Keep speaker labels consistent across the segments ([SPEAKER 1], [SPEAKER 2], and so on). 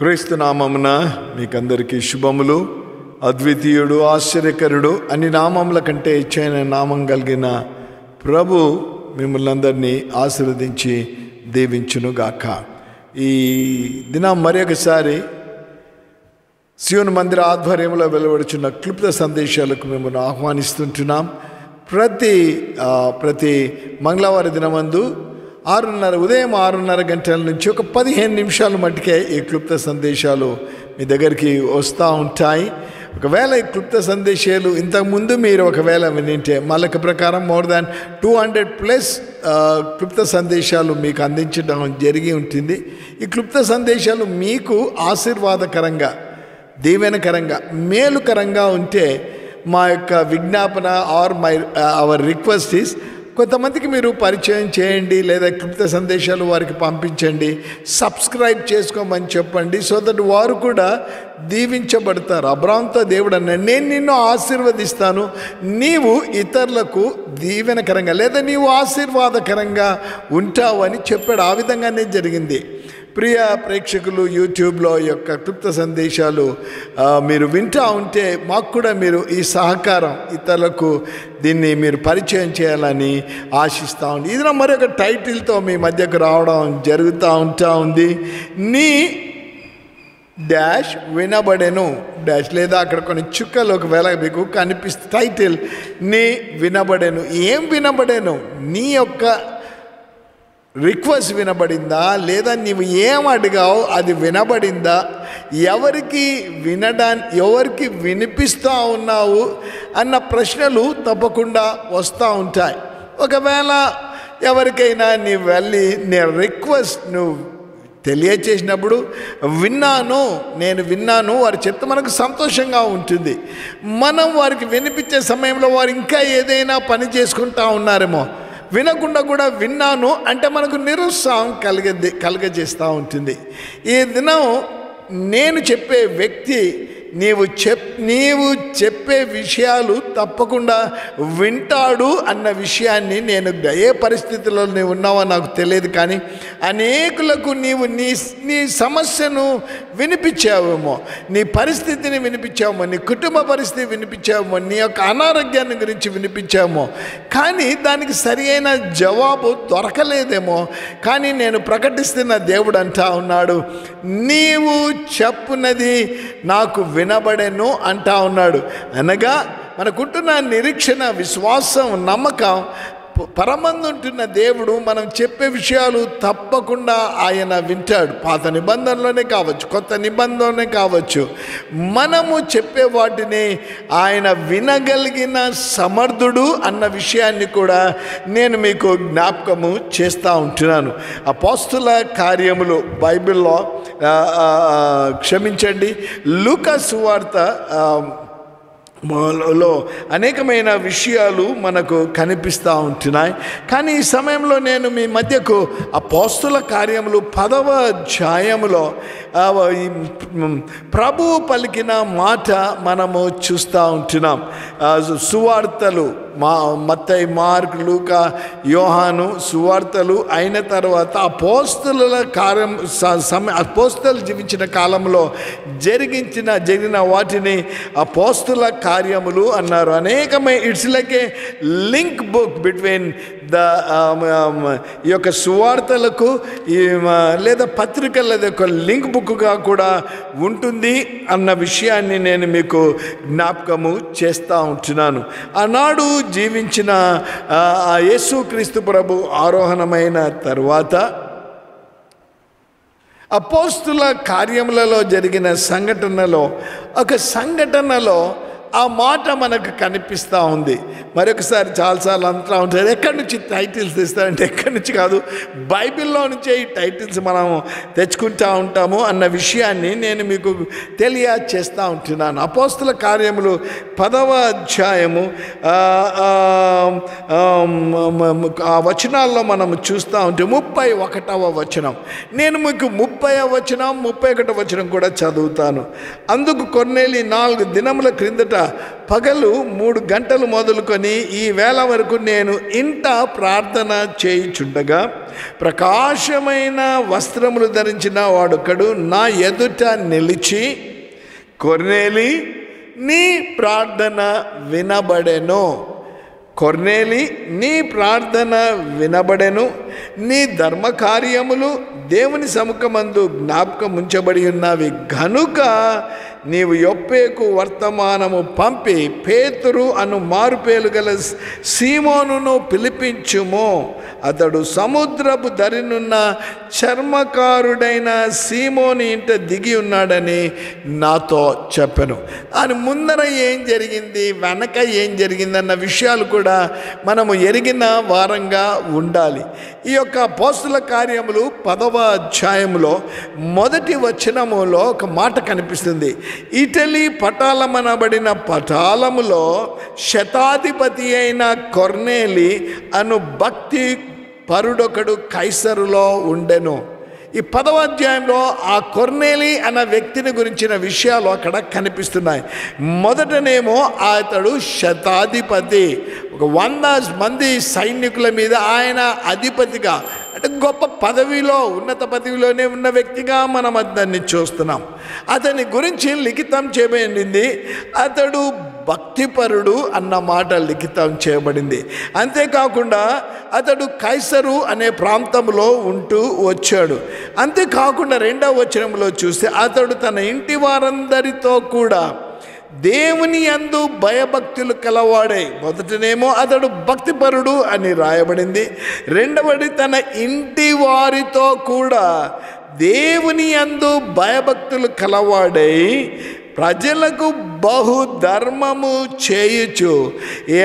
[SPEAKER 1] క్రీస్తు నామమున మీకందరికీ శుభములు. అద్వితీయుడు, ఆశ్చర్యకరుడు అన్ని నామముల కంటే ఇచ్చైన నామం కలిగిన ప్రభు మిమ్మల్ని అందరినీ ఆశీర్వదించి దీవించునుగాక. ఈ దినం మరి ఒకసారి సియోను మందిర ఆధ్వర్యంలో వెలువడుచున్న క్లుప్త సందేశాలకు మిమ్మల్ని ఆహ్వానిస్తుంటున్నాం. ప్రతి మంగళవారం దినమందు ఉదయం 6:30 గంటల నుంచి ఒక 15 నిమిషాల మట్టుకే ఈ క్లుప్త సందేశాలు మీ దగ్గరికి వస్తూ ఉంటాయి. ఒకవేళ ఈ క్లుప్త సందేశాలు ఇంతకుముందు మీరు ఒకవేళ వినింటే మళ్ళక ప్రకారం మోర్ దాన్ 200+ క్లుప్త సందేశాలు మీకు అందించడం జరిగి ఉంటుంది. ఈ క్లుప్త సందేశాలు మీకు ఆశీర్వాదకరంగా, దీవెనకరంగా, మేలుకరంగా ఉంటే మా యొక్క విజ్ఞాపన అవర్ రిక్వెస్ట్ ఈస్ కొంతమందికి మీరు పరిచయం చేయండి, లేదా క్లుప్త సందేశాలు వారికి పంపించండి, సబ్స్క్రైబ్ చేసుకోమని చెప్పండి. సో దట్ వారు కూడా దీవించబడతారు. అబ్రాహాముతో దేవుడు అన్నాడు, నేను నిన్ను ఆశీర్వదిస్తాను, నీవు ఇతరులకు దీవెనకరంగా లేదా నీవు ఆశీర్వాదకరంగా ఉంటావు అని చెప్పాడు. ఆ విధంగానే జరిగింది. ప్రియ ప్రేక్షకులు, యూట్యూబ్లో యొక్క క్లుప్త సందేశాలు మీరు వింటూ ఉంటే మాకు కూడా మీరు ఈ సహకారం, ఇతరులకు దీన్ని మీరు పరిచయం చేయాలని ఆశిస్తూ ఉంది. ఇది మరొక టైటిల్తో మీ మధ్యకు రావడం జరుగుతూ ఉంది. నీ డాష్ వినబడెను డాష్, లేదా అక్కడ కొన్ని చుక్కలు ఒకవేళ మీకు కనిపిస్తే టైటిల్ నీ వినబడెను. ఏం వినబడెను? నీ యొక్క రిక్వెస్ట్ వినబడిందా, లేదా నీవు ఏం అడిగావు అది వినబడిందా, ఎవరికి వినిపిస్తూ ఉన్నావు అన్న ప్రశ్నలు తప్పకుండా వస్తూ ఉంటాయి. ఒకవేళ ఎవరికైనా నీవు వెళ్ళి నీ రిక్వెస్ట్ నువ్వు తెలియచేసినప్పుడు నేను విన్నాను వారి చెప్తే మనకు సంతోషంగా ఉంటుంది. మనం వారికి వినిపించే సమయంలో వారు ఇంకా ఏదైనా పని చేసుకుంటూ ఉన్నారేమో, వినకుండా కూడా విన్నాను అంటే మనకు నిరుత్సాహం కలగజేస్తూ ఉంటుంది. ఈ దినం నేను చెప్పే వ్యక్తి నీవు చెప్పే విషయాలు తప్పకుండా వింటాడు అన్న విషయాన్ని నేను ఏ పరిస్థితిలో నీవు ఉన్నావో నాకు తెలియదు, కానీ అనేకులకు నీవు నీ సమస్యను వినిపించావేమో, నీ పరిస్థితిని వినిపించావేమో, నీ కుటుంబ పరిస్థితి వినిపించావేమో, నీ యొక్క అనారోగ్యాన్ని గురించి వినిపించామో, కానీ దానికి సరి అయిన జవాబు దొరకలేదేమో. కానీ నేను ప్రకటిస్తున్న దేవుడు అంటా ఉన్నాడు, నీవు చెప్పున్నది నాకు వినబడెను అంటా ఉన్నాడు. అనగా మనకుంటున్న నిరీక్షణ, విశ్వాసం, నమ్మకం, పరమందుంటున్న దేవుడు మనం చెప్పే విషయాలు తప్పకుండా ఆయన వింటాడు. పాత నిబంధనలోనే కావచ్చు, కొత్త నిబంధనలోనే కావచ్చు, మనము చెప్పే వాటిని ఆయన వినగలిగిన సమర్థుడు అన్న విషయాన్ని కూడా నేను మీకు జ్ఞాపకము చేస్తూ ఉంటున్నాను. అపోస్తుల కార్యములు బైబిల్లో క్షమించండి, లూకా సువార్త లో అనేకమైన విషయాలు మనకు కనిపిస్తూ ఉంటున్నాయి. కానీ ఈ సమయంలో నేను మీ మధ్యకు అపోస్తుల కార్యములు 10వ అధ్యాయములో ప్రభువు పలికిన మాట మనము చూస్తూ ఉంటున్నాం. సువార్తలు మత్తయి, మార్కు, లూకా, యోహాను సువార్తలు అయిన తర్వాత అపోస్తులు జీవించిన కాలంలో జరిగిన వాటిని అపోస్తుల కార్యములు అన్నారు. అనేకమైన it's like A link book between ఈ యొక్క సువార్తలకు లేదా పత్రికల యొక్క లింక్ బుక్గా కూడా ఉంటుంది అన్న విషయాన్ని నేను మీకు జ్ఞాపకము చేస్తూ ఉంటున్నాను. ఆనాడు జీవించిన యేసుక్రీస్తు ప్రభు ఆరోహణమైన తరువాత అపోస్తుల కార్యములలో జరిగిన సంఘటనలో ఆ మాట మనకు కనిపిస్తూ ఉంది. మరొకసారి చాలాసార్లు అంటూ ఉంటారు, ఎక్కడి నుంచి టైటిల్స్ తెస్తారంటే ఎక్కడి నుంచి కాదు, బైబిల్లో నుంచే ఈ టైటిల్స్ మనం తెచ్చుకుంటూ ఉంటాము అన్న విషయాన్ని నేను మీకు తెలియచేస్తూ ఉంటున్నాను. అపోస్తుల కార్యములు 10వ అధ్యాయము ఆ వచనాల్లో మనం చూస్తూ ఉంటే 31వ వచనం, నేను మీకు 30వ వచనం 31వ వచనం కూడా చదువుతాను. అందుకు కొర్నేలి 4 దినముల క్రిందట పగలు 3 గంటలు మొదలుకొని ఈ వేళ వరకు నేను ఇంట ప్రార్థన చేయుచుండగా ప్రకాశమైన వస్త్రములు ధరించిన వాడొకడు నా ఎదుట నిలిచి, కొర్నేలి, నీ ప్రార్థన వినబడెను. కొర్నేలి, నీ ప్రార్థన వినబడెను. నీ ధర్మకార్యములు దేవుని సముఖమందు జ్ఞాపకం ఉంచబడి ఉన్నవి గనుక నీవు యొప్పేకు వర్తమానము పంపి పేతురు అను మారుపేలు గల సీమోనును పిలిపించుము. అతడు సముద్రపు దరినున్న చర్మకారుడైన సీమోని ఇంట దిగి ఉన్నాడని నాతో చెప్పెను. దాని ముందర ఏం జరిగింది, వెనక ఏం జరిగిందన్న విషయాలు కూడా మనము ఎరిగిన వారంగా ఉండాలి. ఈ యొక్క అపోస్తుల కార్యములు 10వ అధ్యాయములో మొదటి వచనములో ఒక మాట కనిపిస్తుంది. ఇటలీ పటాలమనబడిన పటాలములో శతాధిపతి అయిన కొర్నేలి అను భక్తి పరుడొకడు కైసరులో ఉండెను. ఈ 10వ అధ్యాయంలో ఆ కొర్నేలి అన్న వ్యక్తిని గురించిన విషయాలు అక్కడ కనిపిస్తున్నాయి. మొదటనేమో అతడు శతాధిపతి, ఒక 100 మంది సైనికుల మీద ఆయన అధిపతిగా, అంటే గొప్ప పదవిలో, ఉన్నత పదవిలోనే ఉన్న వ్యక్తిగా మనం అతన్ని చూస్తున్నాం. అతని గురించి లిఖితం చేయబడింది. అతడు భక్తిపరుడు అన్న మాట లిఖితం చేయబడింది. అంతేకాకుండా అతడు కైసరు అనే ప్రాంతంలో ఉంటూ వచ్చాడు. అంతేకాకుండా 2వ వచనంలో చూస్తే అతడు తన ఇంటి వారందరితో కూడా దేవుని యందు భయభక్తులు కలవాడే. మొదటనేమో అతడు భక్తిపరుడు అని రాయబడింది. రెండవది తన ఇంటి వారితో కూడా దేవుని యందు భయభక్తులు కలవాడై ప్రజలకు బహుధర్మము చేయుచు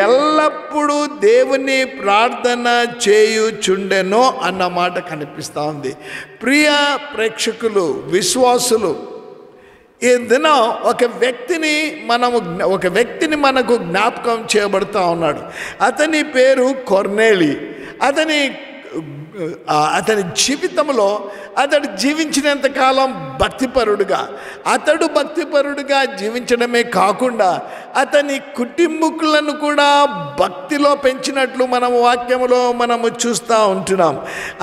[SPEAKER 1] ఎల్లప్పుడూ దేవుని ప్రార్థన చేయుచుండెనో అన్న మాట కనిపిస్తూ ఉంది. ప్రియ ప్రేక్షకులు, విశ్వాసులు, ఈ దినం ఒక వ్యక్తిని మనకు జ్ఞాపకం చేయబడుతూ ఉన్నాడు. అతని పేరు కొర్నేలి. అతని జీవితంలో అతడు జీవించినంతకాలం భక్తిపరుడుగా జీవించడమే కాకుండా అతని కుటుంబీకులను కూడా భక్తిలో పెంచినట్లు మనము వాక్యములో మనము చూస్తూ ఉంటున్నాం.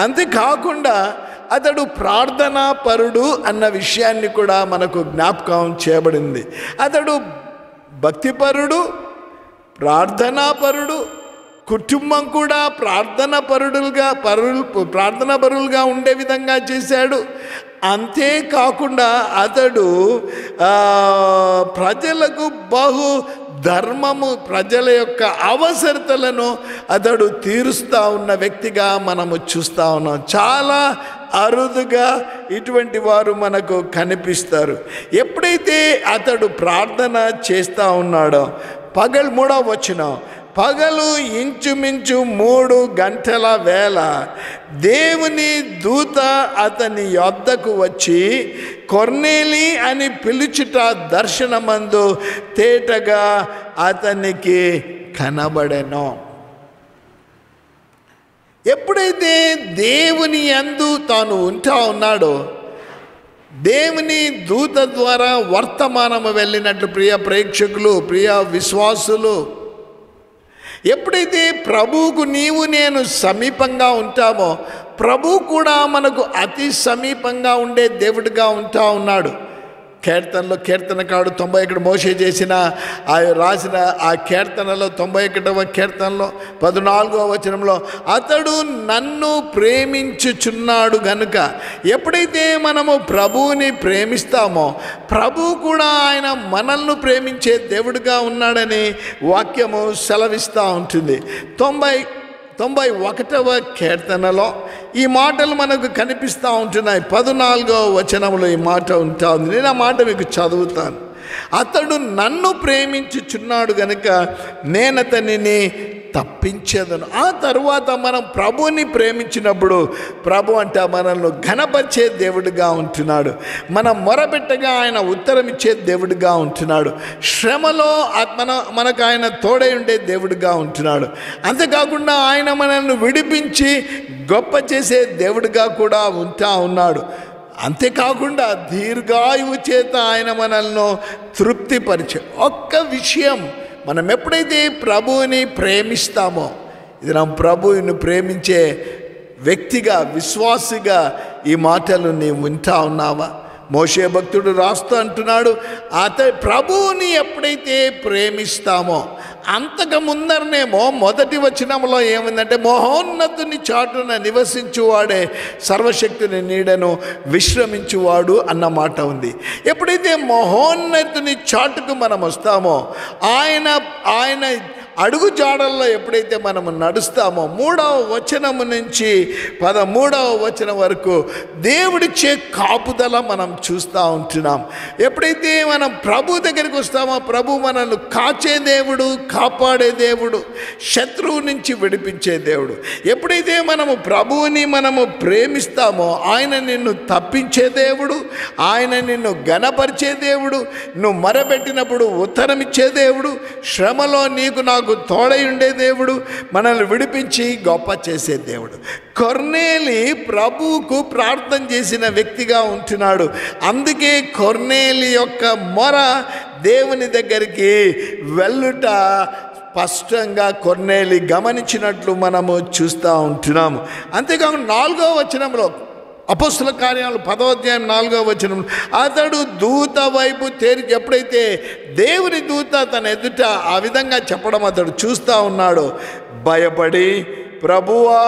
[SPEAKER 1] అంతేకాకుండా అతడు ప్రార్థనా పరుడు అన్న విషయాన్ని కూడా మనకు జ్ఞాపకం చేయబడింది. అతడు భక్తిపరుడు, ప్రార్థనాపరుడు, కుటుంబం కూడా ప్రార్థనా పరులుగా ఉండే విధంగా చేశాడు. అంతేకాకుండా అతడు ప్రజలకు ధర్మము, ప్రజల యొక్క అవసరతలను అతడు తీరుస్తూ ఉన్న వ్యక్తిగా మనము చూస్తూ ఉన్నాం. చాలా అరుదుగా ఇటువంటి వారు మనకు కనిపిస్తారు. ఎప్పుడైతే అతడు ప్రార్థన చేస్తూ ఉన్నాడో, 3వ వచనం, పగలు ఇంచుమించు 3 గంటల వేళ దేవుని దూత అతని యొద్దకు వచ్చి కొర్నేలి అని పిలుచుట దర్శనమందు తేటగా అతనికి కనబడెను. ఎప్పుడైతే దేవుని యందు తాను ఉంటా ఉన్నాడో, దేవుని దూత ద్వారా వర్తమానము వెళ్ళినట్లు ప్రియ ప్రేక్షకులు, ప్రియ విశ్వాసులు, ఎప్పుడైతే ప్రభువుకు నీవు నేను సమీపంగా ఉంటామో, ప్రభు కూడా మనకు అతి సమీపంగా ఉండే దేవుడిగా ఉంటా ఉన్నాడు. కీర్తనకాడు 91 మోషే చేసిన రాసిన ఆ కీర్తనలో 91వ కీర్తనలో 14వ వచనంలో అతడు నన్ను ప్రేమించుచున్నాడు గనుక, ఎప్పుడైతే మనము ప్రభువుని ప్రేమిస్తామో ప్రభు కూడా ఆయన మనల్ని ప్రేమించే దేవుడిగా ఉన్నాడని వాక్యము సెలవిస్తూ ఉంటుంది. 91వ కీర్తనలో ఈ మాటలు మనకు కనిపిస్తూ ఉంటున్నాయి. 14వ వచనంలో ఈ మాట ఉంటా ఉంది. నేను ఆ మాట మీకు చదువుతాను. అతడు నన్ను ప్రేమించుచున్నాడు గనుక నేను అతనిని తప్పించేదను. ఆ తరువాత మనం ప్రభుని ప్రేమించినప్పుడు ప్రభు అంటే మనల్ని ఘనపరిచే దేవుడిగా ఉంటున్నాడు. మనం మొరబెట్టగా ఆయన ఉత్తరం ఇచ్చే దేవుడిగా ఉంటున్నాడు. శ్రమలో మనకు ఆయన తోడై ఉండే దేవుడిగా ఉంటున్నాడు. అంతేకాకుండా ఆయన మనల్ని విడిపించి గొప్ప చేసే దేవుడిగా కూడా ఉంటా ఉన్నాడు. అంతేకాకుండా దీర్ఘాయువు చేత ఆయన మనల్ని తృప్తిపరిచే ఒక్క విషయం, మనం ఎప్పుడైతే ప్రభువుని ప్రేమిస్తామో, ఇది నా ప్రభువుని ప్రేమించే వ్యక్తిగా, విశ్వాసిగా ఈ మాటలు నీవు వింటా ఉన్నావా? మోషే భక్తుడు రాస్తూ అంటున్నాడు, ప్రభువుని ఎప్పుడైతే ప్రేమిస్తామో, అంతకు ముందరనేమో మొదటి వచనంలో ఏముందంటే, మహోన్నతుని చాటున నివసించువాడే సర్వశక్తిని నీడను విశ్రమించువాడు అన్న మాట ఉంది. ఎప్పుడైతే మహోన్నతుని చాటుకు మనం వస్తామో, ఆయన అడుగు జాడల్లో ఎప్పుడైతే మనము నడుస్తామో, 3వ వచనము నుంచి 13వ వచనం వరకు దేవుడిచ్చే కాపుదల మనం చూస్తూ ఉంటున్నాం. ఎప్పుడైతే మనం ప్రభు దగ్గరికి వస్తామో, ప్రభు మనల్ని కాచే దేవుడు, కాపాడే దేవుడు, శత్రువు నుంచి విడిపించే దేవుడు. ఎప్పుడైతే మనము ప్రభువుని మనము ప్రేమిస్తామో, ఆయన నిన్ను తప్పించే దేవుడు, ఆయన నిన్ను ఘనపరిచే దేవుడు, నువ్వు మొరపెట్టినప్పుడు ఉత్తరమిచ్చే దేవుడు, శ్రమలో నీకు నాకు తోడై ఉండే దేవుడు, మనల్ని విడిపించి గొప్ప చేసే దేవుడు. కొర్నేలి ప్రభువుకు ప్రార్థన చేసిన వ్యక్తిగా ఉంటున్నాడు. అందుకే కొర్నేలి యొక్క మొర దేవుని దగ్గరికి వెళ్ళుట స్పష్టంగా కొర్నేలి గమనించినట్లు మనము చూస్తూ ఉంటున్నాము. అంతేకాకుండా 4వ వచనంలో, అపోస్తుల కార్యాలు 10వ అధ్యాయం 4వ వచనం, అతడు దూత వైపు ఎప్పుడైతే దేవుని దూత తన ఎదుట ఆ విధంగా చెప్పడం అతడు చూస్తూ ఉన్నాడు, భయపడి ప్రభువా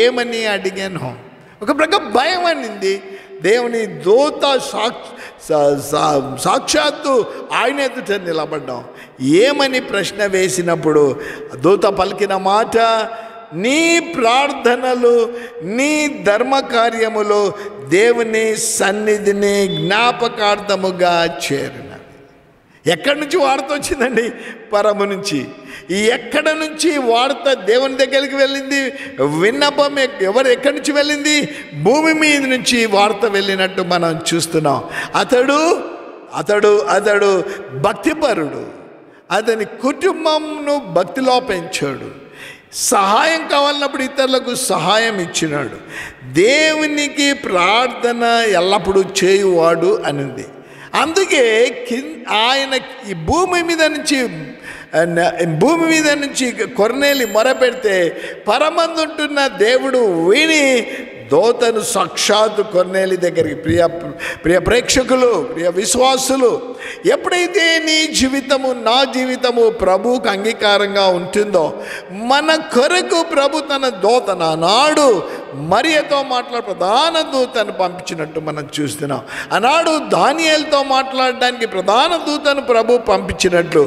[SPEAKER 1] ఏమని అడిగాను. ఒక ప్రకారం భయం అనింది. దేవుని దూత సాక్షాత్తు ఆయన ఎదుట నిలబడ్డాం. ఏమని ప్రశ్న వేసినప్పుడు దూత పలికిన మాట, నీ ప్రార్థనలు, నీ ధర్మకార్యములు దేవుని సన్నిధిని జ్ఞాపకార్థముగా చేరినవి. ఎక్కడి నుంచి వార్త వచ్చిందండి? పరము నుంచి. ఎక్కడ నుంచి వార్త దేవుని దగ్గరికి వెళ్ళింది? విన్నపం ఎక్కడి నుంచి వెళ్ళింది? భూమి మీద నుంచి వార్త వెళ్ళినట్టు మనం చూస్తున్నాం. అతడు భక్తిపరుడు. అతని కుటుంబంను భక్తిలో పెంచాడు. సహాయం కావాలన్నప్పుడు ఇతరులకు సహాయం ఇచ్చినాడు. దేవునికి ప్రార్థన ఎల్లప్పుడూ చేయువాడు అనింది. అందుకే ఆయన ఈ భూమి మీద నుంచి కొర్నేలి మొరపెడితే పరమందుంటున్న దేవుడు విని దూతను సాక్షాత్తు కొర్నేలి దగ్గరికి, ప్రియ ప్రేక్షకులు, ప్రియ విశ్వాసులు, ఎప్పుడైతే నీ జీవితము, నా జీవితము ప్రభువుకు అంగీకారంగా ఉంటుందో, మన కొరకు ప్రభు తన దూతను ఆనాడు మరియతో ప్రధాన దూతను పంపించినట్టు మనం చూస్తున్నాం. ఆనాడు దానియేలుతో మాట్లాడడానికి ప్రధాన దూతను ప్రభు పంపించినట్లు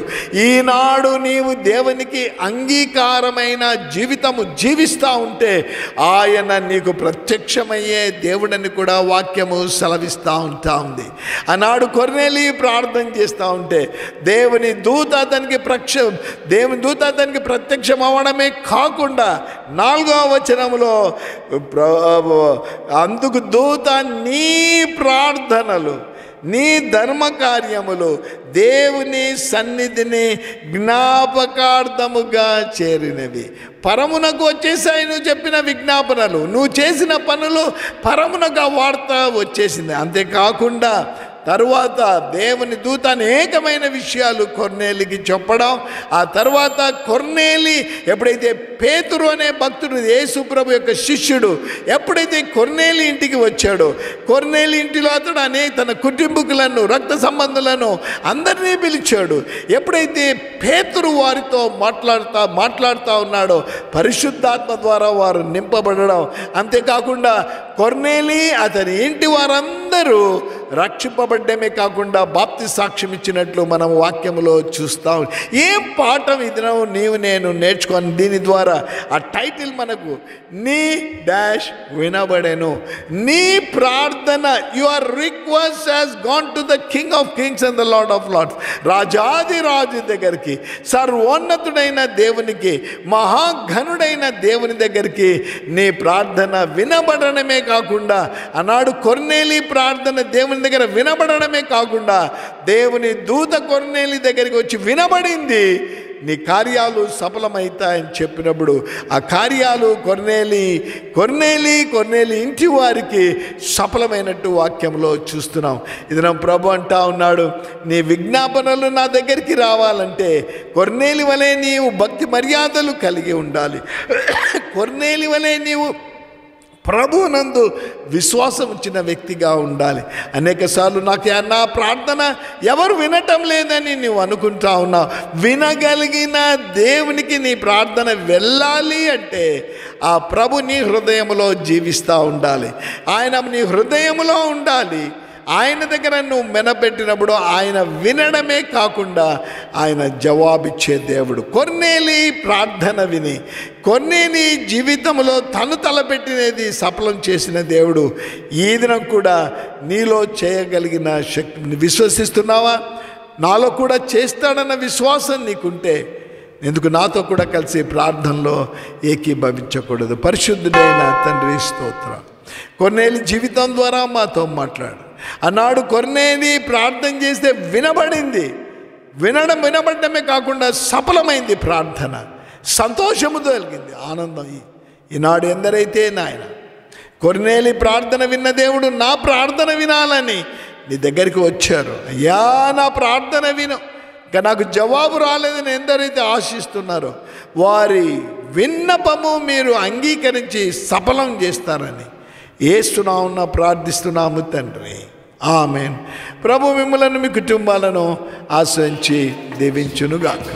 [SPEAKER 1] ఈనాడు నీవు దేవునికి అంగీకారమైన జీవితము జీవిస్తూ ఉంటే ఆయన నీకు ప్రత్యక్షమయ్యే దేవుడని కూడా వాక్యము సెలవిస్తూ ఉంది. ఆనాడు కొర్నేలి ప్రార్థన చేస్తూ ఉంటే దేవుని దూత అతనికి ప్రత్యక్షం అవ్వడమే కాకుండా 4వ వచనంలో అందుకు దూత నీ ప్రార్థనలు, నీ ధర్మకార్యములు దేవుని సన్నిధిని జ్ఞాపకార్థముగా చేరినవి. పరమునకు వచ్చేసాయి నువ్వు చెప్పిన విజ్ఞాపనలు, నువ్వు చేసిన పనులు పరమునకు ఆ వార్త వచ్చేసింది. అంతేకాకుండా తరువాత దేవుని దూత అనేకమైన విషయాలు కొర్నేలికి చెప్పడం. ఆ తర్వాత కొర్నేలి ఎప్పుడైతే పేతురు అనే భక్తుడు, యేసు ప్రభు యొక్క శిష్యుడు, ఎప్పుడైతే కొర్నేలి ఇంటికి వచ్చాడో, కొర్నేలి ఇంటిలో అతడు తన కుటుంబీకులను, రక్త సంబంధులను అందరినీ పిలిచాడు. ఎప్పుడైతే పేతురు వారితో మాట్లాడుతూ ఉన్నాడో పరిశుద్ధాత్మ ద్వారా వారు నింపబడడం. అంతేకాకుండా కొర్నేలి అతని ఇంటి వారందరూ రక్షింపబడ్డమే కాకుండా బాప్తి సాక్ష్యం ఇచ్చినట్లు మనం వాక్యములో చూస్తాం. ఏం పాఠం ఇది నీవు నేను నేర్చుకొని, దీని ద్వారా ఆ టైటిల్ మనకు నీ డాష్ వినబడెను. నీ ప్రార్థన, your request has gone to the king of kings and the lord of lords, రాజాది రాజు దగ్గరికి, సర్వోన్నతుడైన దేవునికి, మహాఘనుడైన దేవుని దగ్గరికి నీ ప్రార్థన వినబడడమే కాకుండా, ఆనాడు కొర్నేలి ప్రార్థన దేవుని దగ్గర వినబడడమే కాకుండా దేవుని దూత కొర్నేలి దగ్గరికి వచ్చి వినబడింది. నీ కార్యాలు సఫలమవుతాయని చెప్పినప్పుడు ఆ కార్యాలు కొర్నేలి ఇంటి వారికి సఫలమైనట్టు వాక్యంలో చూస్తున్నాం. ఇది నా ప్రభు అంటా ఉన్నాడు, నీ విజ్ఞాపనలు నా దగ్గరికి రావాలంటే కొర్నేలి వలె నీవు భక్తి మర్యాదలు కలిగి ఉండాలి. కొర్నేలి వలె నీవు ప్రభువునందు విశ్వాసం ఉంచిన వ్యక్తిగా ఉండాలి. అనేకసార్లు నా ప్రార్థన ఎవరు వినటం లేదని నువ్వు అనుకుంటా ఉన్నావు. వినగలిగిన దేవునికి నీ ప్రార్థన వెళ్ళాలి అంటే ఆ ప్రభు నీ హృదయంలో జీవిస్తూ ఉండాలి. ఆయన నీ హృదయంలో ఉండాలి. ఆయన దగ్గర నువ్వు మెనపెట్టినప్పుడు ఆయన వినడమే కాకుండా ఆయన జవాబిచ్చే దేవుడు. కొర్నేలి ప్రార్థన విని కొర్నేలి జీవితంలో తను తలపెట్టినది సఫలం చేసిన దేవుడు ఈ దినం కూడా నీలో చేయగలిగిన శక్తిని విశ్వసిస్తున్నావా? నాలో కూడా చేస్తాడన్న విశ్వాసం నీకుంటే ఎందుకు నాతో కూడా కలిసి ప్రార్థనలో ఏకీభవించకూడదు? పరిశుద్ధుడైన తండ్రి స్తోత్రం. కొర్నేలి జీవితం ద్వారా మాతో మాట్లాడు. ఆనాడు కొర్నేలి ప్రార్థన చేస్తే వినబడమే కాకుండా సఫలమైంది ప్రార్థన. సంతోషము కలిగింది, ఆనందం. ఈనాడు ఎందరైతే నాయన కొర్నేలి ప్రార్థన విన్న దేవుడు నా ప్రార్థన వినాలని నీ దగ్గరికి వచ్చారు, అయ్యా నా ప్రార్థన విను, ఇంకా నాకు జవాబు రాలేదని ఎందరైతే ఆశిస్తున్నారో వారి విన్నపము మీరు అంగీకరించి సఫలం చేస్తారని యేసునామమున ప్రార్థిస్తున్నాము తండ్రి, ఆమేన్. ప్రభు మిమ్మలను మీ కుటుంబాలను ఆశ్రయించి దీవించునుగాక.